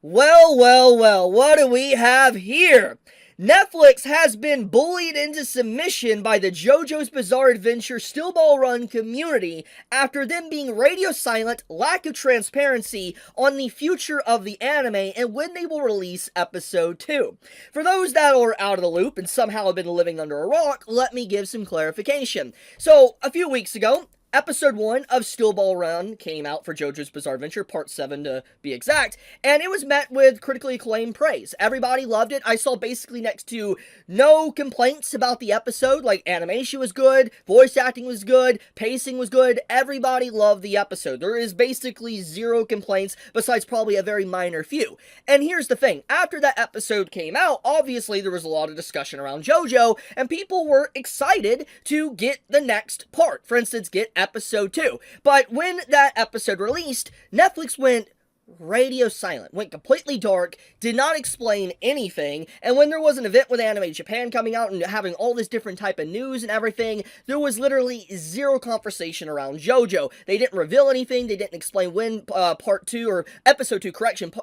Well, what do we have here? Netflix has been bullied into submission by the JoJo's Bizarre Adventure Still Ball Run community after them being radio silent, lack of transparency on the future of the anime and when they will release episode 2. For those that are out of the loop and somehow have been living under a rock, let me give some clarification. So, a few weeks ago, Episode 1 of Still Ball Run came out for JoJo's Bizarre Adventure, Part 7 to be exact, and it was met with critically acclaimed praise. Everybody loved it. I saw basically next to no complaints about the episode, like animation was good, voice acting was good, pacing was good, everybody loved the episode. There is basically zero complaints, besides probably a very minor few. And here's the thing, after that episode came out, obviously there was a lot of discussion around JoJo, and people were excited to get the next part. For instance, get episode 2. But when that episode released, Netflix went radio silent, went completely dark, did not explain anything, and when there was an event with Anime Japan coming out and having all this different type of news and everything, there was literally zero conversation around JoJo. They didn't reveal anything, they didn't explain when part 2, or episode 2,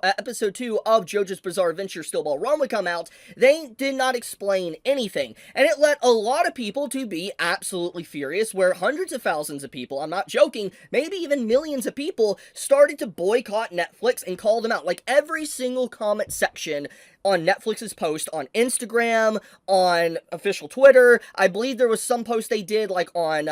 episode 2 of JoJo's Bizarre Adventure Still Ball Run would come out. They did not explain anything, and it led a lot of people to be absolutely furious, where hundreds of thousands of people, I'm not joking, maybe even millions of people, started to boycott Netflix and call them out. Like, every single comment section on Netflix's post on Instagram, on official Twitter, I believe there was some post they did like on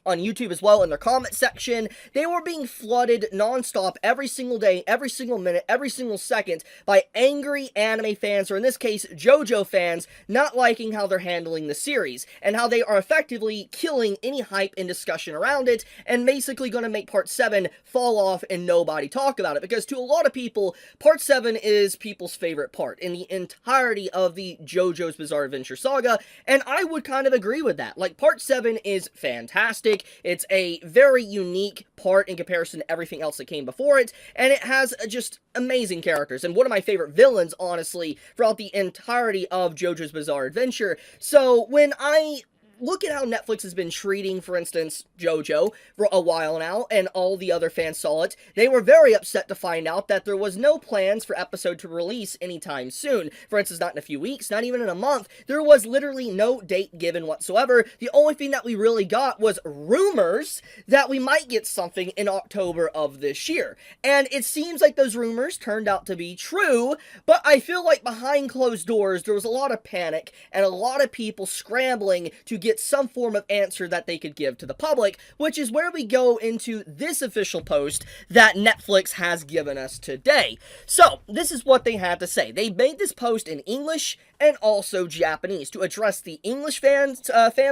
YouTube as well in their comment section. They were being flooded nonstop every single day, every single minute, every single second by angry anime fans, or in this case, JoJo fans, not liking how they're handling the series and how they are effectively killing any hype and discussion around it, and basically going to make Part 7 fall off and nobody talk about it, because to a lot of people, Part 7 is people's favorite part in the entirety of the JoJo's Bizarre Adventure saga, and I would kind of agree with that. Like, Part 7 is fantastic. It's a very unique part in comparison to everything else that came before it, and it has just amazing characters, and one of my favorite villains, honestly, throughout the entirety of JoJo's Bizarre Adventure. So, when I look at how Netflix has been treating, for instance, JoJo for a while now, and all the other fans saw it, they were very upset to find out that there was no plans for episode to release anytime soon. For instance, not in a few weeks, not even in a month. There was literally no date given whatsoever. The only thing that we really got was rumors that we might get something in October of this year. And it seems like those rumors turned out to be true, but I feel like behind closed doors, there was a lot of panic and a lot of people scrambling to get some form of answer that they could give to the public, which is where we go into this official post that Netflix has given us today. So, this is what they had to say. They made this post in English and also Japanese to address the English fan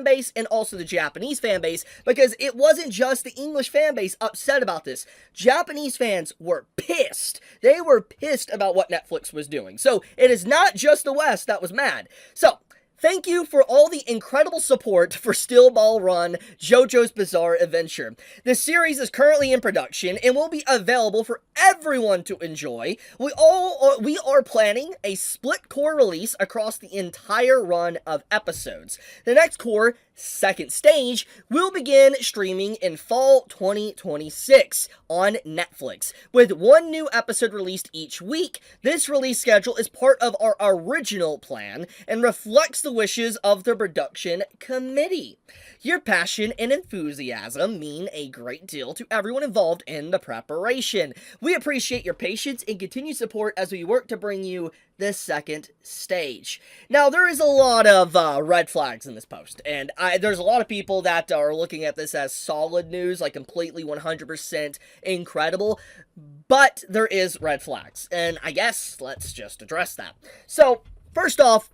base and also the Japanese fan base, because it wasn't just the English fan base upset about this. Japanese fans were pissed. They were pissed about what Netflix was doing. So, it is not just the West that was mad. So, thank you for all the incredible support for Still Ball Run, JoJo's Bizarre Adventure. The series is currently in production and will be available for everyone to enjoy. We are planning a split core release across the entire run of episodes. The next core, second stage, will begin streaming in fall 2026 on Netflix, with one new episode released each week. This release schedule is part of our original plan and reflects the wishes of the production committee. Your passion and enthusiasm mean a great deal to everyone involved in the preparation. We appreciate your patience and continued support as we work to bring you the second stage. Now, there is a lot of red flags in this post, and there's a lot of people that are looking at this as solid news, like completely 100% incredible, but there is red flags, and I guess let's just address that. So, first off,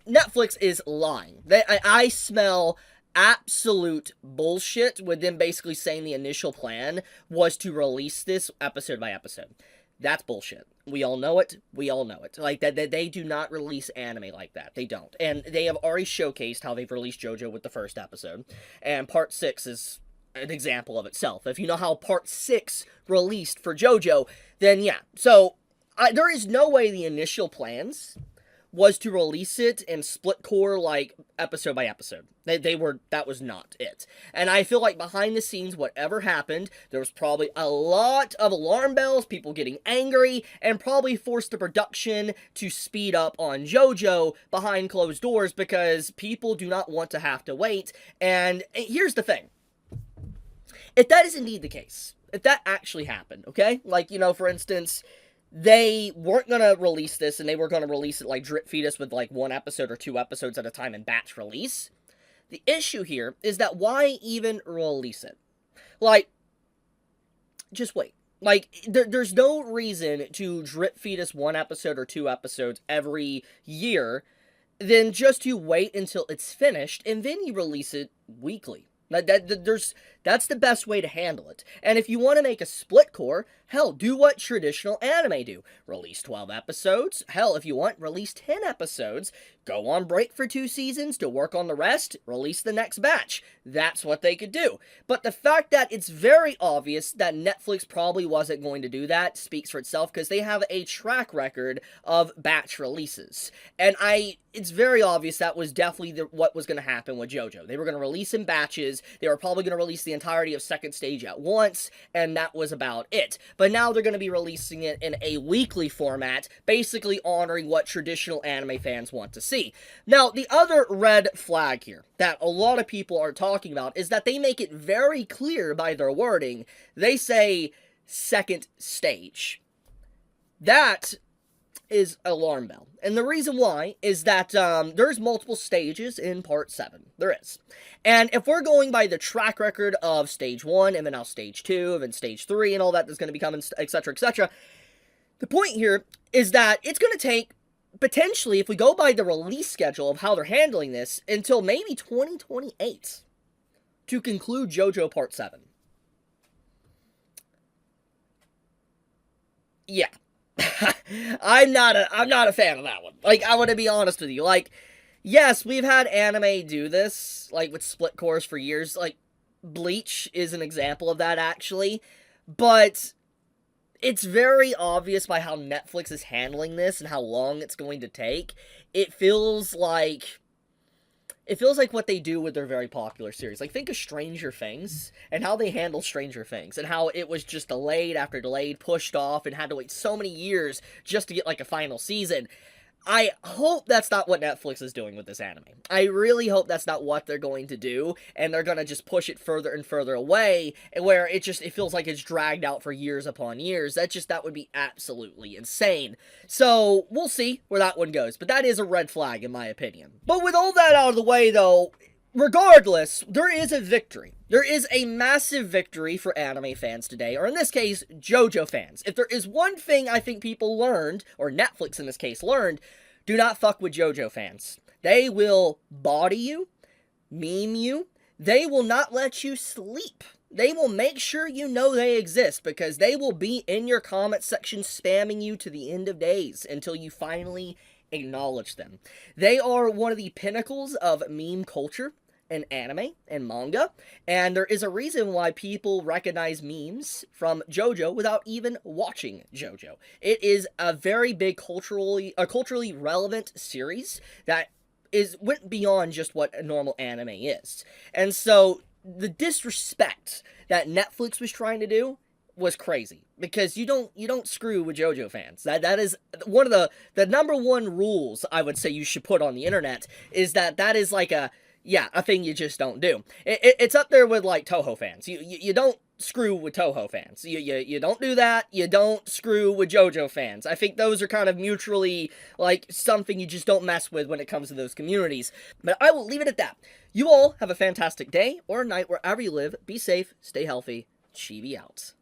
Netflix is lying. I smell absolute bullshit with them basically saying the initial plan was to release this episode by episode. That's bullshit. We all know it. We all know it. Like, that they do not release anime like that. They don't. And they have already showcased how they've released JoJo with the first episode. And Part 6 is an example of itself. If you know how Part 6 released for JoJo, then yeah. So, there is no way the initial plans was to release it in split core, like, episode by episode. That was not it. And I feel like behind the scenes, whatever happened, there was probably a lot of alarm bells, people getting angry, and probably forced the production to speed up on JoJo behind closed doors because people do not want to have to wait. And here's the thing. If that is indeed the case, if that actually happened, okay? Like, for instance, they weren't going to release this, and they were going to release it, like, drip feed us with, like, 1 episode or 2 episodes at a time in batch release. The issue here is that why even release it? Like, just wait. Like, there's no reason to drip feed us 1 episode or 2 episodes every year, than just to wait until it's finished, and then you release it weekly. That's the best way to handle it. And if you want to make a split core, hell, do what traditional anime do. Release 12 episodes. Hell, if you want, release 10 episodes. Go on break for 2 seasons to work on the rest. Release the next batch. That's what they could do. But the fact that it's very obvious that Netflix probably wasn't going to do that speaks for itself, because they have a track record of batch releases. And it's very obvious that was definitely what was going to happen with JoJo. They were going to release in batches. They were probably going to release the entirety of second stage at once, and that was about it. But now they're going to be releasing it in a weekly format, basically honoring what traditional anime fans want to see. Now, the other red flag here that a lot of people are talking about is that they make it very clear by their wording. They say second stage. That is alarm bell. And the reason why is that there's multiple stages in part 7. There is. And if we're going by the track record of stage 1, and then now stage 2, and then stage 3, and all that that's going to be coming, etc., etc., the point here is that it's going to take, potentially, if we go by the release schedule of how they're handling this, until maybe 2028 to conclude JoJo Part 7. Yeah. I'm not a fan of that one. Like, I want to be honest with you. Like, yes, we've had anime do this, like, with split cores for years. Like, Bleach is an example of that, actually. But it's very obvious by how Netflix is handling this and how long it's going to take. It feels like what they do with their very popular series. Like, think of Stranger Things, and how they handle Stranger Things, and how it was just delayed after delayed, pushed off, and had to wait so many years just to get, like, a final season. I hope that's not what Netflix is doing with this anime. I really hope that's not what they're going to do, and they're going to just push it further and further away, where it feels like it's dragged out for years upon years. That would be absolutely insane. So, we'll see where that one goes, but that is a red flag in my opinion. But with all that out of the way though, regardless, there is a victory. There is a massive victory for anime fans today, or in this case, JoJo fans. If there is one thing I think people learned, or Netflix in this case learned, do not fuck with JoJo fans. They will body you, meme you, they will not let you sleep. They will make sure you know they exist, because they will be in your comment section spamming you to the end of days until you finally acknowledge them. They are one of the pinnacles of meme culture and anime and manga, and there is a reason why people recognize memes from JoJo without even watching JoJo. It is a very big culturally relevant series that went beyond just what a normal anime is. And so the disrespect that Netflix was trying to do was crazy, because you don't screw with JoJo fans. That is one of the number one rules I would say you should put on the internet, is that is like a thing you just don't do. It's up there with, like, Toho fans. You don't screw with Toho fans. You don't do that. You don't screw with JoJo fans. I think those are kind of mutually, like, something you just don't mess with when it comes to those communities. But I will leave it at that. You all have a fantastic day or night wherever you live. Be safe, stay healthy. Chibi out.